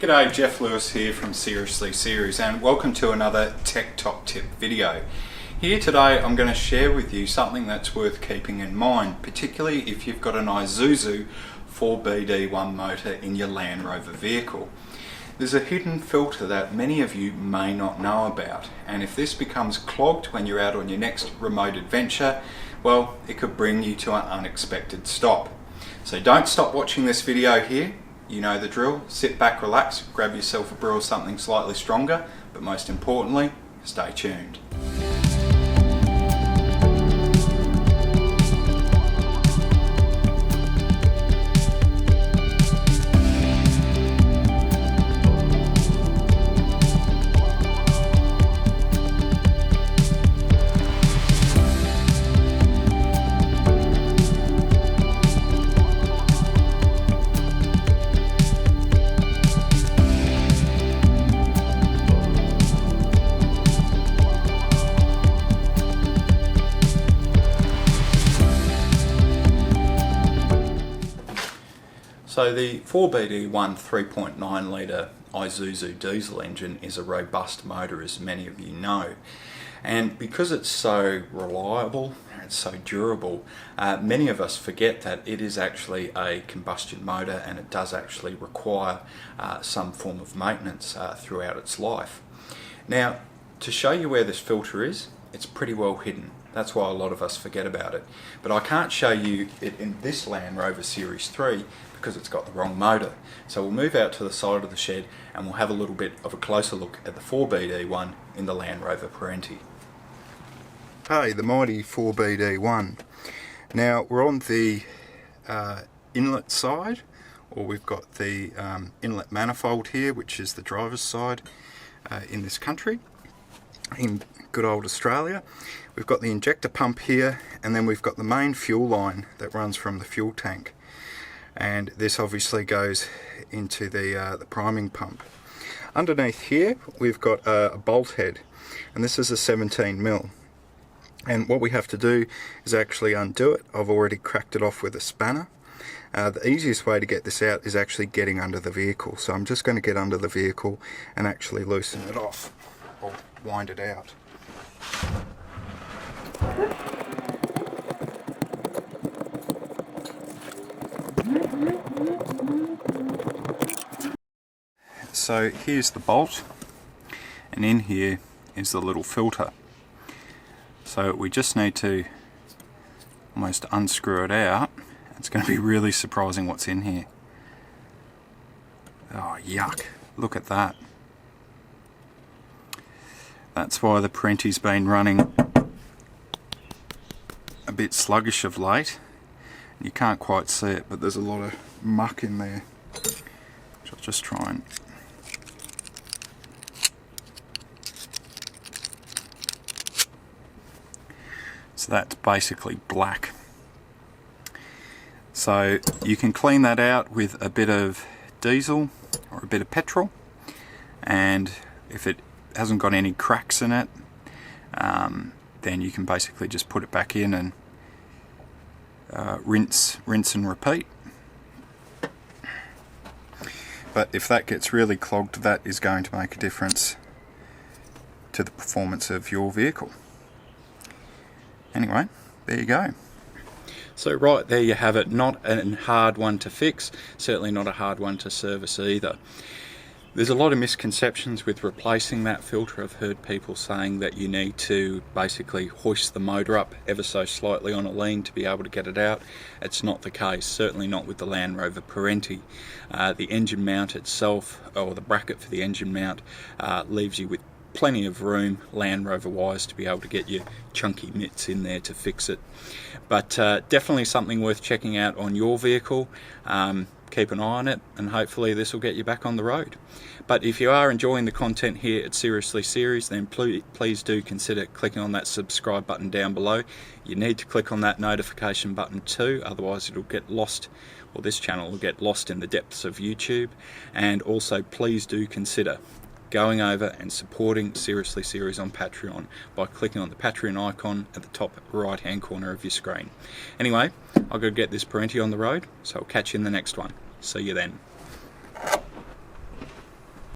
G'day, Geoff Lewis here from Seriously Series, and welcome to another Tech Top Tip video. Here today I'm going to share with you something that's worth keeping in mind, particularly if you've got an Isuzu 4BD1 motor in your Land Rover vehicle. There's a hidden filter that many of you may not know about, and if this becomes clogged when you're out on your next remote adventure, well, it could bring you to an unexpected stop. So don't stop watching this video here. You know the drill. Sit back, relax, grab yourself a brew or something slightly stronger, but most importantly, stay tuned. So the 4BD1 3.9 litre Isuzu diesel engine is a robust motor, as many of you know, and because it's so reliable, it's so durable, many of us forget that it is actually a combustion motor and it does actually require some form of maintenance throughout its life. Now, to show you where this filter is, it's pretty well hidden. That's why a lot of us forget about it. But I can't show you it in this Land Rover Series 3 because it's got the wrong motor. So we'll move out to the side of the shed and we'll have a little bit of a closer look at the 4BD1 in the Land Rover Perentie. Hey, the mighty 4BD1. Now we're on the inlet side, or we've got the inlet manifold here, which is the driver's side in this country. In good old Australia, we've got the injector pump here, and then we've got the main fuel line that runs from the fuel tank, and this obviously goes into the priming pump. Underneath here we've got a bolt head, and this is a 17mm, and what we have to do is actually undo it. I've already cracked it off with a spanner. The easiest way to get this out is actually getting under the vehicle, so I'm just going to get under the vehicle and actually loosen it off or wind it out. So here's the bolt, and in here is the little filter. So we just need to almost unscrew it out. It's going to be really surprising what's in here. Oh, yuck. Look at that. That's why the Perentie's been running a bit sluggish of late. You can't quite see it, but there's a lot of muck in there, which I'll just try and... So that's basically black. So you can clean that out with a bit of diesel or a bit of petrol, and if it hasn't got any cracks in it, then you can basically just put it back in and rinse and repeat. But if that gets really clogged, that is going to make a difference to the performance of your vehicle. Anyway, there you go. So right there you have it. Not a hard one to fix, certainly not a hard one to service either. There's a lot of misconceptions with replacing that filter. I've heard people saying that you need to basically hoist the motor up ever so slightly on a lean to be able to get it out. It's not the case, certainly not with the Land Rover Perentie. The engine mount itself, or the bracket for the engine mount, leaves you with plenty of room, Land Rover wise, to be able to get your chunky mitts in there to fix it. But definitely something worth checking out on your vehicle. Keep an eye on it, and hopefully this will get you back on the road. But if you are enjoying the content here at Seriously Series, then please do consider clicking on that subscribe button down below. You need to click on that notification button too, otherwise it'll get lost, or this channel will get lost in the depths of YouTube. And also please do consider going over and supporting Seriously Series on Patreon by clicking on the Patreon icon at the top right hand corner of your screen. Anyway, I've got to get this Perentie on the road, so I'll catch you in the next one. See you then.